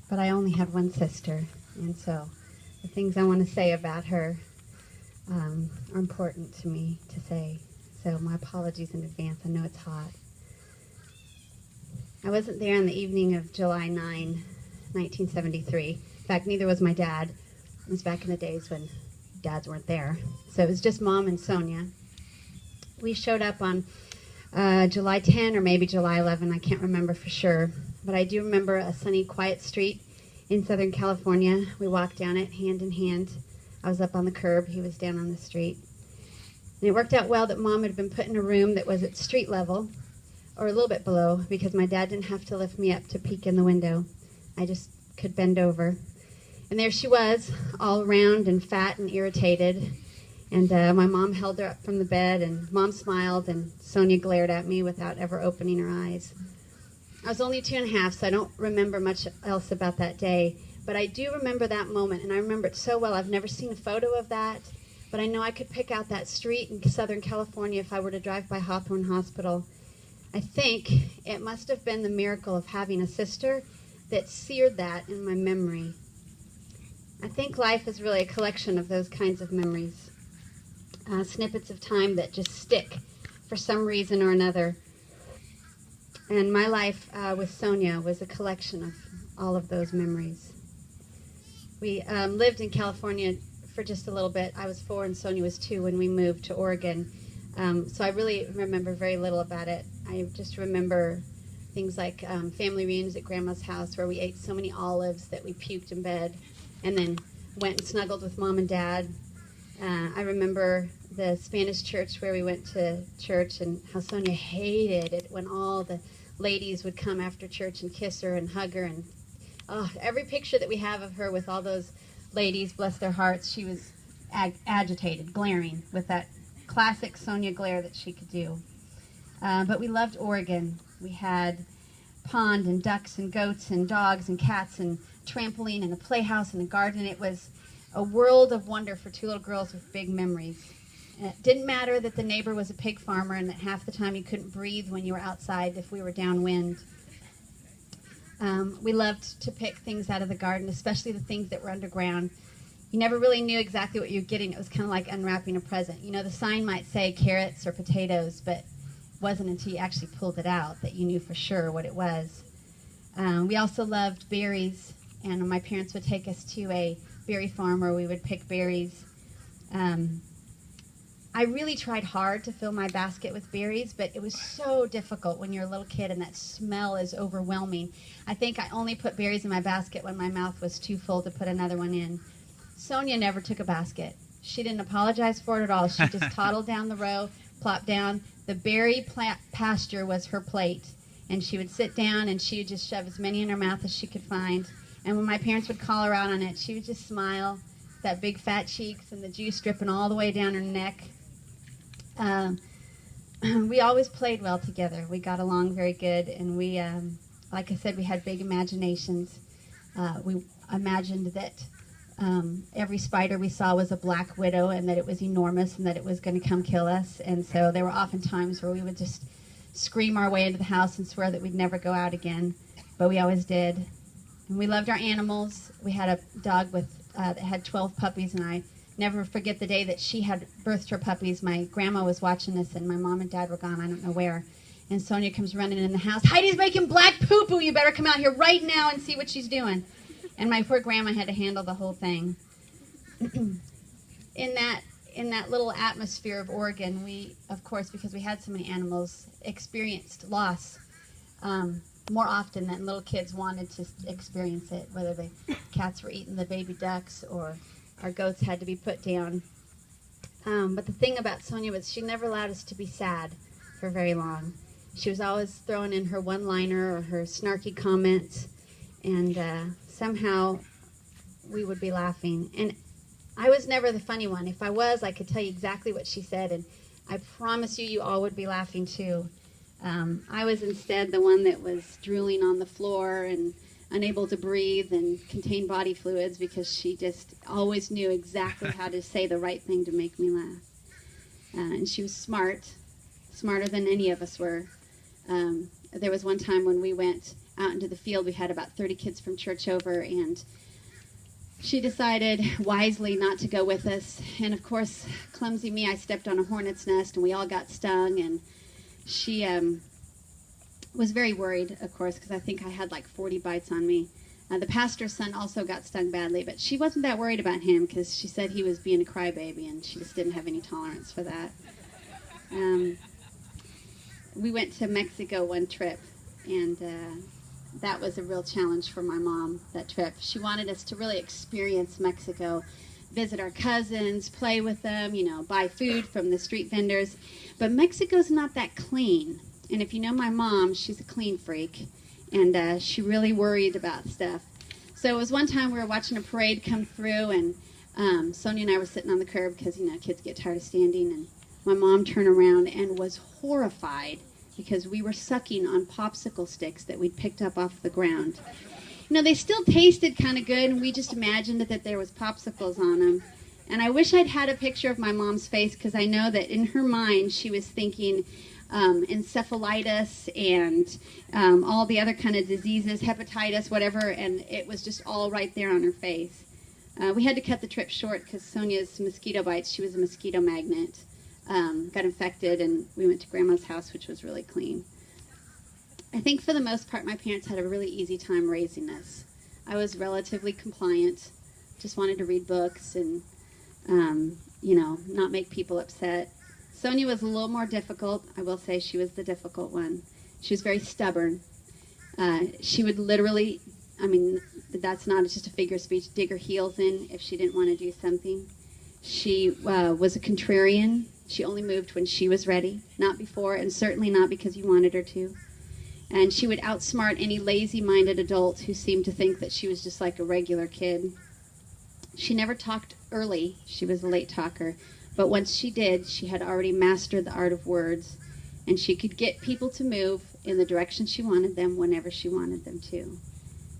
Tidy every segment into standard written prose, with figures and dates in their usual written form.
but I only have one sister, and so the things I want to say about her are important to me to say. So my apologies in advance. I know it's hot. I wasn't there on the evening of July 9, 1973. In fact, neither was my dad. It was back in the days when dads weren't there. So it was just Mom and Sonja. We showed up on July 10 or maybe July 11. I can't remember for sure. But I do remember a sunny, quiet street in Southern California. We walked down it hand in hand. I was up on the curb. He was down on the street. And it worked out well that Mom had been put in a room that was at street level, or a little bit below, because my dad didn't have to lift me up to peek in the window. I just could bend over. And there she was, all round and fat and irritated. And my mom held her up from the bed, and Mom smiled, and Sonja glared at me without ever opening her eyes. I was only 2.5, so I don't remember much else about that day. But I do remember that moment, and I remember it so well. I've never seen a photo of that, but I know I could pick out that street in Southern California if I were to drive by Hawthorne Hospital. I think it must have been the miracle of having a sister that seared that in my memory. I think life is really a collection of those kinds of memories, snippets of time that just stick for some reason or another. And my life with Sonja was a collection of all of those memories. We lived in California for just a little bit. I was 4 and Sonja was 2 when we moved to Oregon. So I really remember very little about it. I just remember things like family reunions at Grandma's house where we ate so many olives that we puked in bed and then went and snuggled with Mom and Dad. I remember the Spanish church where we went to church and how Sonja hated it when all the ladies would come after church and kiss her and hug her. And every picture that we have of her with all those ladies, bless their hearts, she was agitated, glaring with that classic Sonja glare that she could do. But we loved Oregon. We had pond and ducks and goats and dogs and cats and trampoline and a playhouse and a garden. It was a world of wonder for 2 little girls with big memories. And it didn't matter that the neighbor was a pig farmer and that half the time you couldn't breathe when you were outside if we were downwind. We loved to pick things out of the garden, especially the things that were underground. You never really knew exactly what you were getting. It was kind of like unwrapping a present. You know, the sign might say carrots or potatoes, but it wasn't until you actually pulled it out that you knew for sure what it was. We also loved berries, and my parents would take us to a berry farm where we would pick berries. I really tried hard to fill my basket with berries, but it was so difficult when you're a little kid and that smell is overwhelming. I think I only put berries in my basket when my mouth was too full to put another one in. Sonja never took a basket. She didn't apologize for it at all. She just toddled down the row, plopped down. The berry pasture was her plate, and she would sit down and she would just shove as many in her mouth as she could find. And when my parents would call her out on it, she would just smile, that big fat cheeks and the juice dripping all the way down her neck. We always played well together. We got along very good, and we, like I said, we had big imaginations. We imagined that every spider we saw was a black widow and that it was enormous and that it was going to come kill us. And so there were often times where we would just scream our way into the house and swear that we'd never go out again, but we always did. And we loved our animals. We had a dog that had 12 puppies, and I never forget the day that she had birthed her puppies. My grandma was watching this, and my mom and dad were gone, I don't know where. And Sonja comes running in the house. Heidi's making black poo-poo. You better come out here right now and see what she's doing. And my poor grandma had to handle the whole thing. In that little atmosphere of Oregon, we, of course, because we had so many animals, experienced loss more often than little kids wanted to experience it, whether the cats were eating the baby ducks or our goats had to be put down. But the thing about Sonja was she never allowed us to be sad for very long. She was always throwing in her one-liner or her snarky comments, and somehow we would be laughing. And I was never the funny one. If I was, I could tell you exactly what she said, and I promise you, you all would be laughing too. I was instead the one that was drooling on the floor and unable to breathe and contain body fluids because she just always knew exactly how to say the right thing to make me laugh. And she was smart, smarter than any of us were. There was one time when we went out into the field. We had about 30 kids from church over, and she decided wisely not to go with us. And of course, clumsy me, I stepped on a hornet's nest, and we all got stung. And she was very worried, of course, because I think I had like 40 bites on me. The pastor's son also got stung badly, but she wasn't that worried about him because she said he was being a crybaby, and she just didn't have any tolerance for that. We went to Mexico one trip, and that was a real challenge for my mom, that trip. She wanted us to really experience Mexico, visit our cousins, play with them, you know, buy food from the street vendors. But Mexico's not that clean. And if you know my mom, she's a clean freak, and she really worried about stuff. So it was one time we were watching a parade come through, and Sonja and I were sitting on the curb because, you know, kids get tired of standing, and my mom turned around and was horrified because we were sucking on popsicle sticks that we'd picked up off the ground. You know, they still tasted kind of good, and we just imagined that there was popsicles on them. And I wish I'd had a picture of my mom's face, because I know that in her mind she was thinking encephalitis and all the other kind of diseases, hepatitis, whatever, and it was just all right there on her face. We had to cut the trip short because Sonja's mosquito bites, she was a mosquito magnet, got infected, and we went to Grandma's house, which was really clean. I think for the most part my parents had a really easy time raising us. I was relatively compliant, just wanted to read books and you know, not make people upset. Sonja was a little more difficult. I will say she was the difficult one. She was very stubborn. She would literally, I mean, that's not just a figure of speech, dig her heels in if she didn't want to do something. She was a contrarian. She only moved when she was ready, not before, and certainly not because you wanted her to. And she would outsmart any lazy-minded adult who seemed to think that she was just like a regular kid. She never talked early. She was a late talker. But once she did, she had already mastered the art of words, and she could get people to move in the direction she wanted them whenever she wanted them to.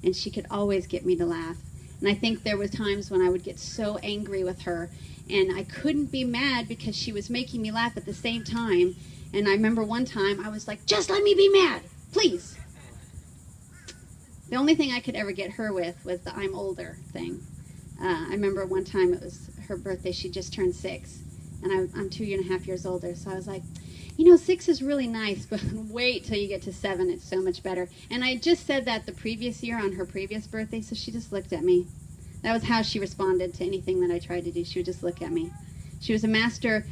And she could always get me to laugh. And I think there were times when I would get so angry with her, and I couldn't be mad because she was making me laugh at the same time. And I remember one time I was like, just let me be mad, please. The only thing I could ever get her with was the I'm older thing. I remember one time it was her birthday. She just turned 6, and I'm 2.5 years older. So I was like, you know, 6 is really nice, but wait till you get to 7. It's so much better. And I just said that the previous year on her previous birthday, so she just looked at me. That was how she responded to anything that I tried to do. She would just look at me. She was a master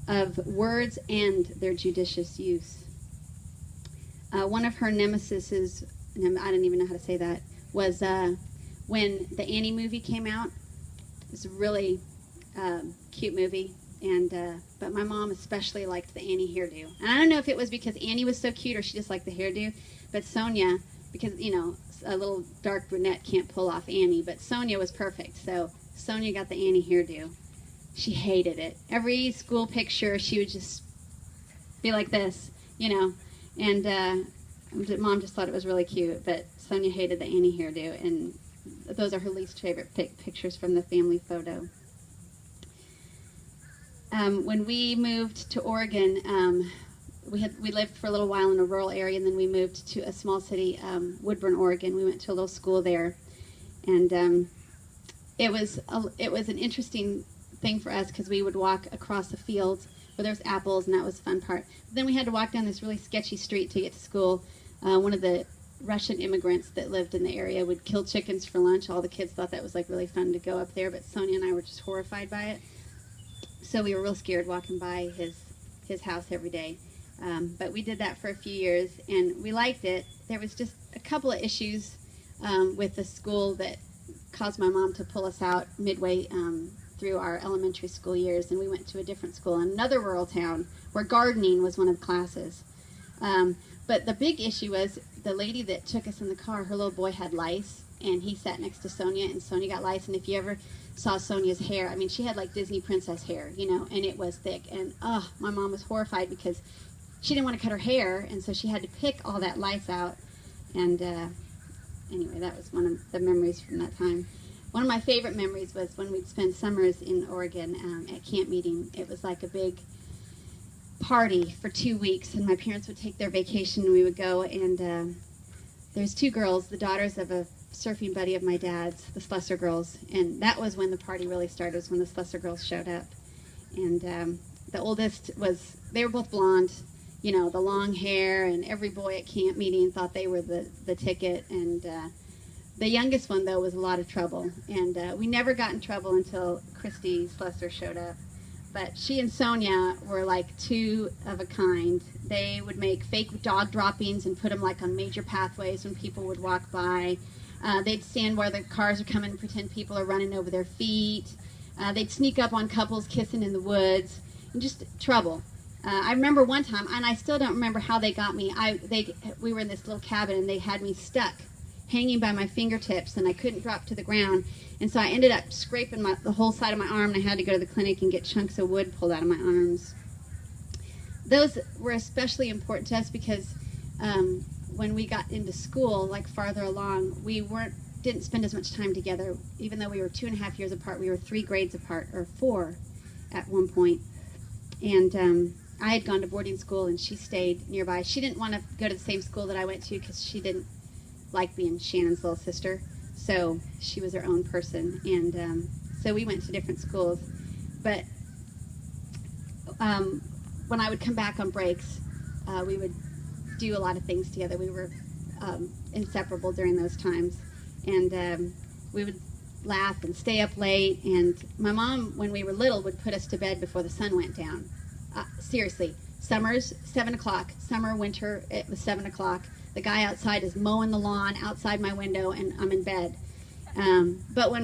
of words and their judicious use. One of her nemesises, and I don't even know how to say that, was when the Annie movie came out. It was a really cute movie, and but my mom especially liked the Annie hairdo. And I don't know if it was because Annie was so cute or she just liked the hairdo, but Sonja, because, you know, a little dark brunette can't pull off Annie, but Sonja was perfect, so Sonja got the Annie hairdo. She hated it. Every school picture, she would just be like this, you know, and Mom just thought it was really cute, but Sonja hated the Annie hairdo, and those are her least favorite pictures from the family photo. When we moved to Oregon, we lived for a little while in a rural area, and then we moved to a small city, Woodburn, Oregon. We went to a little school there, and it was an interesting thing for us because we would walk across the fields where there was apples, and that was the fun part. But then we had to walk down this really sketchy street to get to school. One of the Russian immigrants that lived in the area would kill chickens for lunch. All the kids thought that was like really fun to go up there, but Sonja and I were just horrified by it. So we were real scared walking by his house every day. But we did that for a few years, and we liked it. There was just a couple of issues with the school that caused my mom to pull us out midway through our elementary school years, and we went to a different school in another rural town where gardening was one of the classes. But the big issue was the lady that took us in the car, her little boy had lice, and he sat next to Sonja, and Sonja got lice. And if you ever saw Sonja's hair, I mean, she had like Disney princess hair, you know, and it was thick. And my mom was horrified because she didn't want to cut her hair, and so she had to pick all that lice out. And anyway, that was one of the memories from that time. One of my favorite memories was when we'd spend summers in Oregon at camp meeting. It was like a big party for 2 weeks, and my parents would take their vacation, and we would go, and there's two girls, the daughters of a surfing buddy of my dad's, the Slusser girls, and that was when the party really started, was when the Slusser girls showed up. And the oldest was, they were both blonde, you know, the long hair, and every boy at camp meeting thought they were the ticket. And the youngest one, though, was a lot of trouble. And we never got in trouble until Christy Slusser showed up. But she and Sonja were like two of a kind. They would make fake dog droppings and put them like on major pathways when people would walk by. They'd stand where the cars are coming and pretend people are running over their feet. They'd sneak up on couples kissing in the woods, and just trouble. I remember one time, and I still don't remember how they got me. We were in this little cabin, and they had me stuck, hanging by my fingertips, and I couldn't drop to the ground. And so I ended up scraping the whole side of my arm, and I had to go to the clinic and get chunks of wood pulled out of my arms. Those were especially important to us because when we got into school, like farther along, we didn't spend as much time together. Even though we were 2.5 years apart, we were 3 grades apart, or 4 at one point. And I had gone to boarding school, and she stayed nearby. She didn't want to go to the same school that I went to because she didn't like being Shannon's little sister. So she was her own person, and so we went to different schools. But when I would come back on breaks, we would do a lot of things together. We were inseparable during those times, and we would laugh and stay up late. And my mom, when we were little, would put us to bed before the sun went down. Seriously, summers, 7 o'clock. Summer, winter, it was 7 o'clock. The guy outside is mowing the lawn outside my window, and I'm in bed. But when